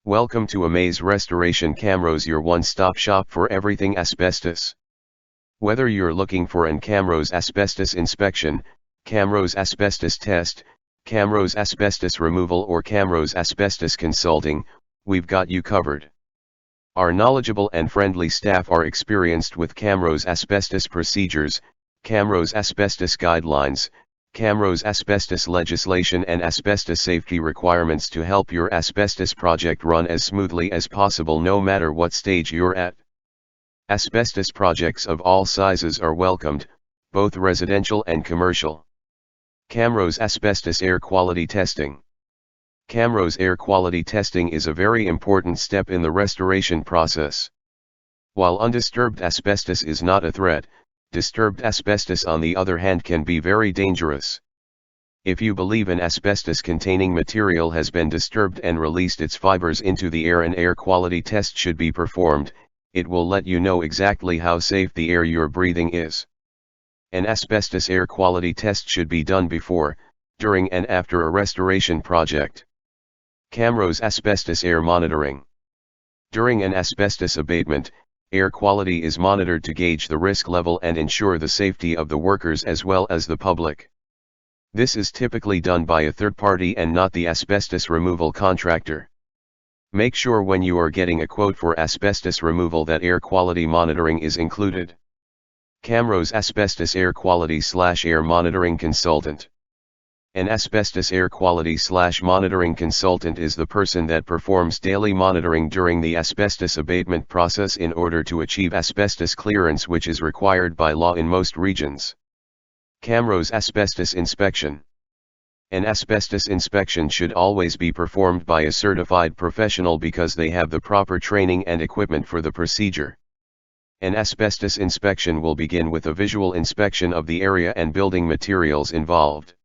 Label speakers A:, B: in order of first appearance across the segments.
A: Welcome to Amaze Restoration Camrose, your one-stop shop for everything asbestos. Whether you're looking for an Camrose asbestos inspection, Camrose asbestos test, Camrose asbestos removal or Camrose asbestos consulting, we've got you covered. Our knowledgeable and friendly staff are experienced with Camrose asbestos procedures, Camrose asbestos guidelines, Camrose asbestos legislation and asbestos safety requirements to help your asbestos project run as smoothly as possible no matter what stage you're at. Asbestos projects of all sizes are welcomed, both residential and commercial. Camrose Asbestos Air Quality Testing. Camrose air quality testing is a very important step in the restoration process. While undisturbed asbestos is not a threat, disturbed asbestos on the other hand can be very dangerous. If you believe an asbestos-containing material has been disturbed and released its fibers into the air, an air quality test should be performed. It will let you know exactly how safe the air you're breathing is. An asbestos air quality test should be done before, during and after a restoration project. Camrose Asbestos Air Monitoring. During an asbestos abatement, air quality is monitored to gauge the risk level and ensure the safety of the workers as well as the public. This is typically done by a third party and not the asbestos removal contractor. Make sure when you are getting a quote for asbestos removal that air quality monitoring is included. Camrose Asbestos Air Quality/Air Monitoring Consultant. An asbestos air quality/monitoring consultant is the person that performs daily monitoring during the asbestos abatement process in order to achieve asbestos clearance, which is required by law in most regions. Camrose Asbestos Inspection. An asbestos inspection should always be performed by a certified professional because they have the proper training and equipment for the procedure. An asbestos inspection will begin with a visual inspection of the area and building materials involved.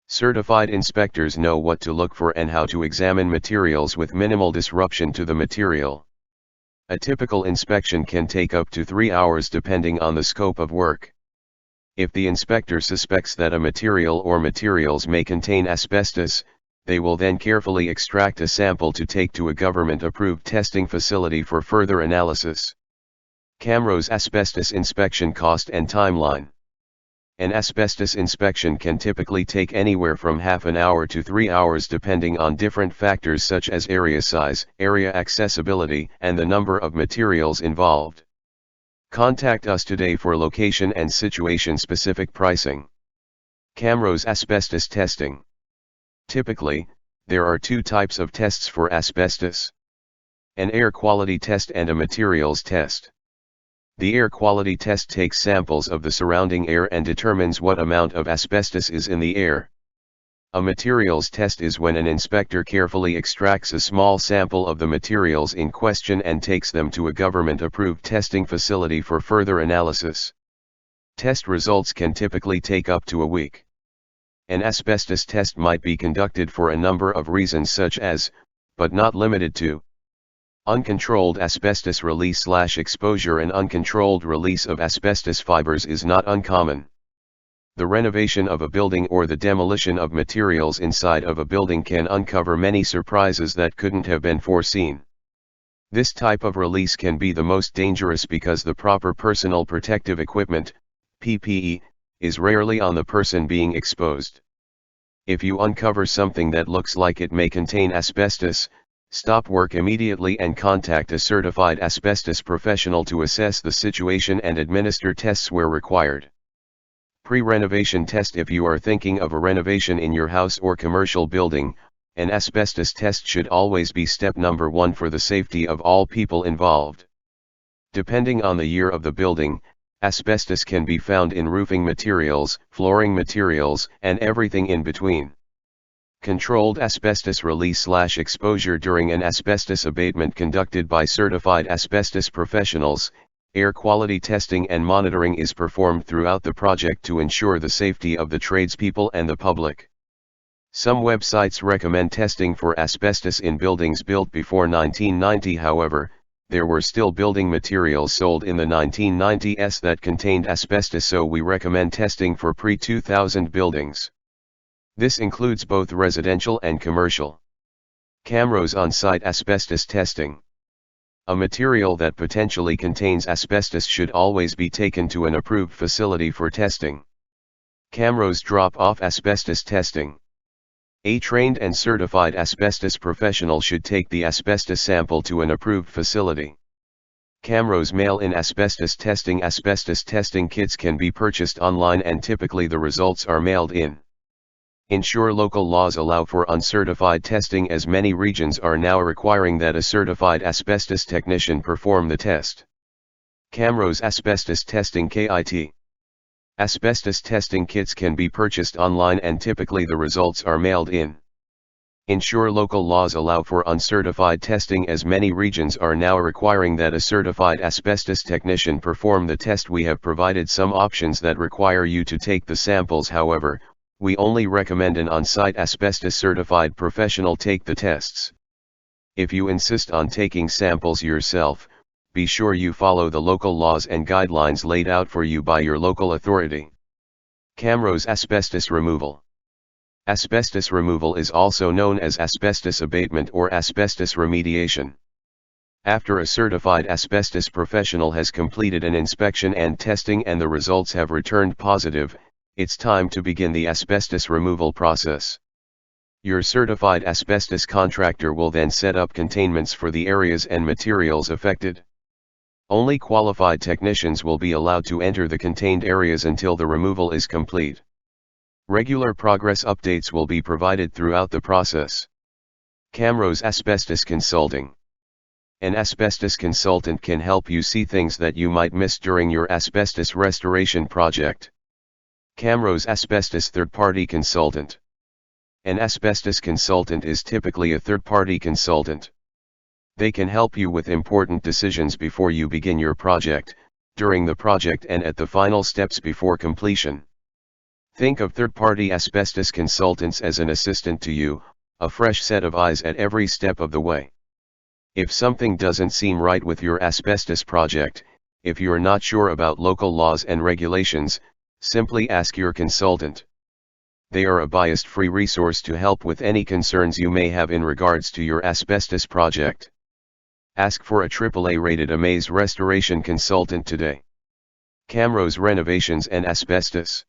A: Certified inspectors know what to look for and how to examine materials with minimal disruption to the material. A typical inspection can take up to 3 hours depending on the scope of work. If the inspector suspects that a material or materials may contain asbestos, they will then carefully extract a sample to take to a government-approved testing facility for further analysis. Camrose Asbestos Inspection Cost and Timeline. An asbestos inspection can typically take anywhere from half an hour to 3 hours depending on different factors such as area size, area accessibility, and the number of materials involved. Contact us today for location and situation-specific pricing. Camrose Asbestos Testing. Typically, there are two types of tests for asbestos: an air quality test and a materials test. The air quality test takes samples of the surrounding air and determines what amount of asbestos is in the air. A materials test is when an inspector carefully extracts a small sample of the materials in question and takes them to a government-approved testing facility for further analysis. Test results can typically take up to a week. An asbestos test might be conducted for a number of reasons such as, but not limited to, uncontrolled asbestos release/exposure. An uncontrolled release of asbestos fibers is not uncommon. The renovation of a building or the demolition of materials inside of a building can uncover many surprises that couldn't have been foreseen. This type of release can be the most dangerous because the proper personal protective equipment, PPE, is rarely on the person being exposed. If you uncover something that looks like it may contain asbestos, stop work immediately and contact a certified asbestos professional to assess the situation and administer tests where required. Pre-renovation test. If you are thinking of a renovation in your house or commercial building, an asbestos test should always be step number 1 for the safety of all people involved. Depending on the year of the building, asbestos can be found in roofing materials, flooring materials, and everything in between. Controlled asbestos release/exposure. During an asbestos abatement conducted by certified asbestos professionals, air quality testing and monitoring is performed throughout the project to ensure the safety of the tradespeople and the public. Some websites recommend testing for asbestos in buildings built before 1990. However, there were still building materials sold in the 1990s that contained asbestos, so we recommend testing for pre-2000 buildings. This includes both residential and commercial. Camrose on-site asbestos testing. A material that potentially contains asbestos should always be taken to an approved facility for testing. Camrose drop-off asbestos testing. A trained and certified asbestos professional should take the asbestos sample to an approved facility. Camrose mail-in asbestos testing. Asbestos testing kits can be purchased online and typically the results are mailed in. Ensure local laws allow for uncertified testing, as many regions are now requiring that a certified asbestos technician perform the test. Camrose Asbestos Testing KIT. Asbestos testing kits can be purchased online and typically the results are mailed in. Ensure local laws allow for uncertified testing, as many regions are now requiring that a certified asbestos technician perform the test. We have provided some options that require you to take the samples, however, we only recommend an on-site asbestos certified professional take the tests. If you insist on taking samples yourself, be sure you follow the local laws and guidelines laid out for you by your local authority. Camrose Asbestos Removal. Asbestos removal is also known as asbestos abatement or asbestos remediation. After a certified asbestos professional has completed an inspection and testing and the results have returned positive, it's time to begin the asbestos removal process. Your certified asbestos contractor will then set up containments for the areas and materials affected. Only qualified technicians will be allowed to enter the contained areas until the removal is complete. Regular progress updates will be provided throughout the process. Camrose Asbestos Consulting. An asbestos consultant can help you see things that you might miss during your asbestos restoration project. Camrose Asbestos Third-Party Consultant. An asbestos consultant is typically a third-party consultant. They can help you with important decisions before you begin your project, during the project and at the final steps before completion. Think of third-party asbestos consultants as an assistant to you, a fresh set of eyes at every step of the way. If something doesn't seem right with your asbestos project, if you're not sure about local laws and regulations, simply ask your consultant. They are a bias-free resource to help with any concerns you may have in regards to your asbestos project. Ask for a AAA-rated Amaze restoration consultant today. Camrose Renovations and Asbestos.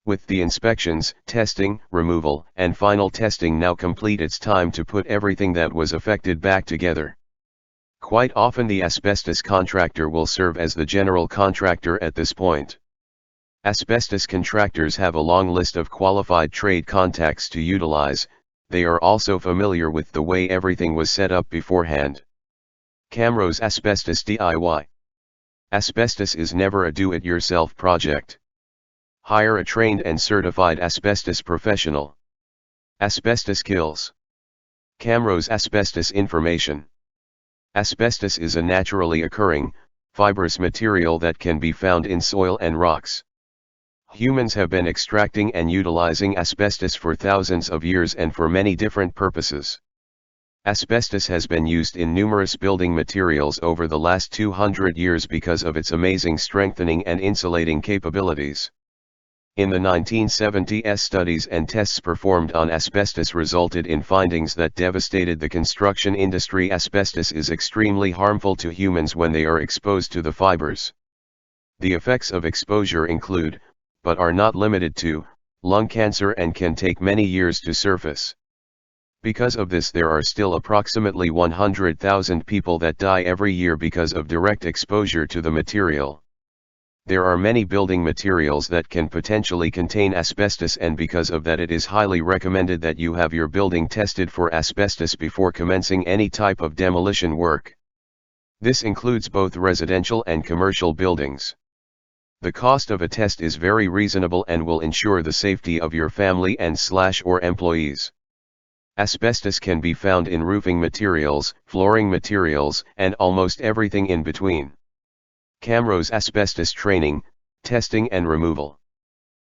A: With the inspections, testing, removal, and final testing now complete, it's time to put everything that was affected back together. Quite often the asbestos contractor will serve as the general contractor at this point. Asbestos contractors have a long list of qualified trade contacts to utilize. They are also familiar with the way everything was set up beforehand. Camrose Asbestos DIY. Asbestos is never a do-it-yourself project. Hire a trained and certified asbestos professional. Asbestos kills. Camrose Asbestos Information. Asbestos is a naturally occurring, fibrous material that can be found in soil and rocks. Humans have been extracting and utilizing asbestos for thousands of years and for many different purposes. Asbestos has been used in numerous building materials over the last 200 years because of its amazing strengthening and insulating capabilities. In the 1970s, studies and tests performed on asbestos resulted in findings that devastated the construction industry. Asbestos is extremely harmful to humans when they are exposed to the fibers. The effects of exposure include, but are not limited to, lung cancer and can take many years to surface. Because of this, there are still approximately 100,000 people that die every year because of direct exposure to the material. There are many building materials that can potentially contain asbestos, and because of that it is highly recommended that you have your building tested for asbestos before commencing any type of demolition work. This includes both residential and commercial buildings. The cost of a test is very reasonable and will ensure the safety of your family and/or employees. Asbestos can be found in roofing materials, flooring materials, and almost everything in between. Camrose Asbestos Training, Testing and Removal.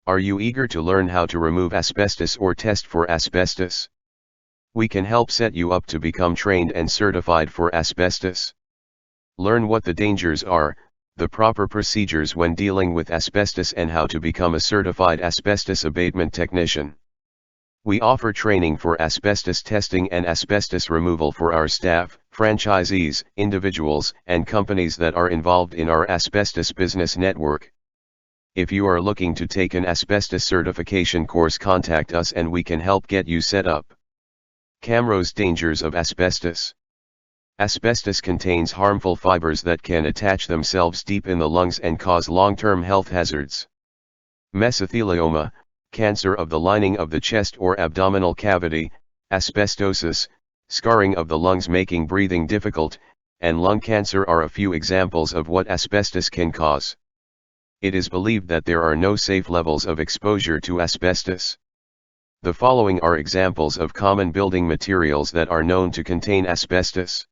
A: Are you eager to learn how to remove asbestos or test for asbestos? We can help set you up to become trained and certified for asbestos. Learn what the dangers are, the proper procedures when dealing with asbestos, and how to become a certified asbestos abatement technician. We offer training for asbestos testing and asbestos removal for our staff, franchisees, individuals, and companies that are involved in our asbestos business network. If you are looking to take an asbestos certification course, contact us and we can help get you set up. Camrose dangers of asbestos. Asbestos contains harmful fibers that can attach themselves deep in the lungs and cause long-term health hazards. Mesothelioma, cancer of the lining of the chest or abdominal cavity, asbestosis, scarring of the lungs making breathing difficult, and lung cancer are a few examples of what asbestos can cause. It is believed that there are no safe levels of exposure to asbestos. The following are examples of common building materials that are known to contain asbestos.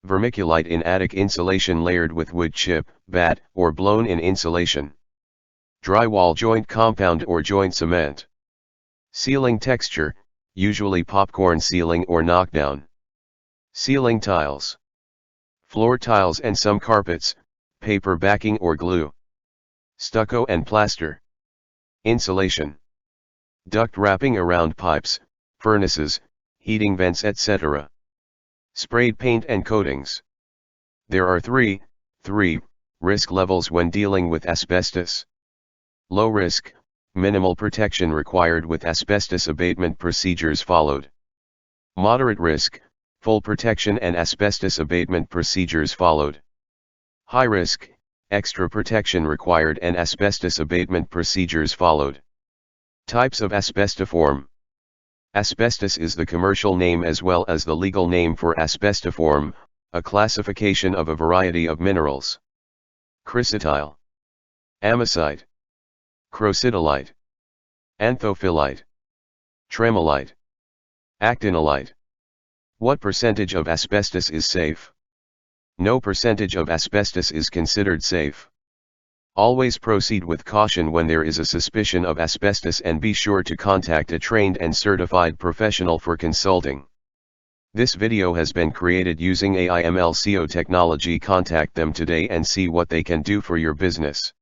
A: Vermiculite in attic insulation layered with wood chip, batt, or blown-in insulation. Drywall joint compound or joint cement. Ceiling texture, usually popcorn ceiling or knockdown. Ceiling tiles. Floor tiles and some carpets, paper backing or glue. Stucco and plaster. Insulation. Duct wrapping around pipes, furnaces, heating vents, etc. Sprayed paint and coatings. There are three risk levels when dealing with asbestos. Low risk, minimal protection required with asbestos abatement procedures followed. Moderate risk, full protection and asbestos abatement procedures followed. High risk, extra protection required and asbestos abatement procedures followed. Types of asbestiform. Asbestos is the commercial name as well as the legal name for asbestiform, a classification of a variety of minerals. Chrysotile. Amazite. Crocidolite. Anthophyllite. Tremolite. Actinolite. What percentage of asbestos is safe? No percentage of asbestos is considered safe. Always proceed with caution when there is a suspicion of asbestos and be sure to contact a trained and certified professional for consulting. This video has been created using AIMLCO technology. Contact them today and see what they can do for your business.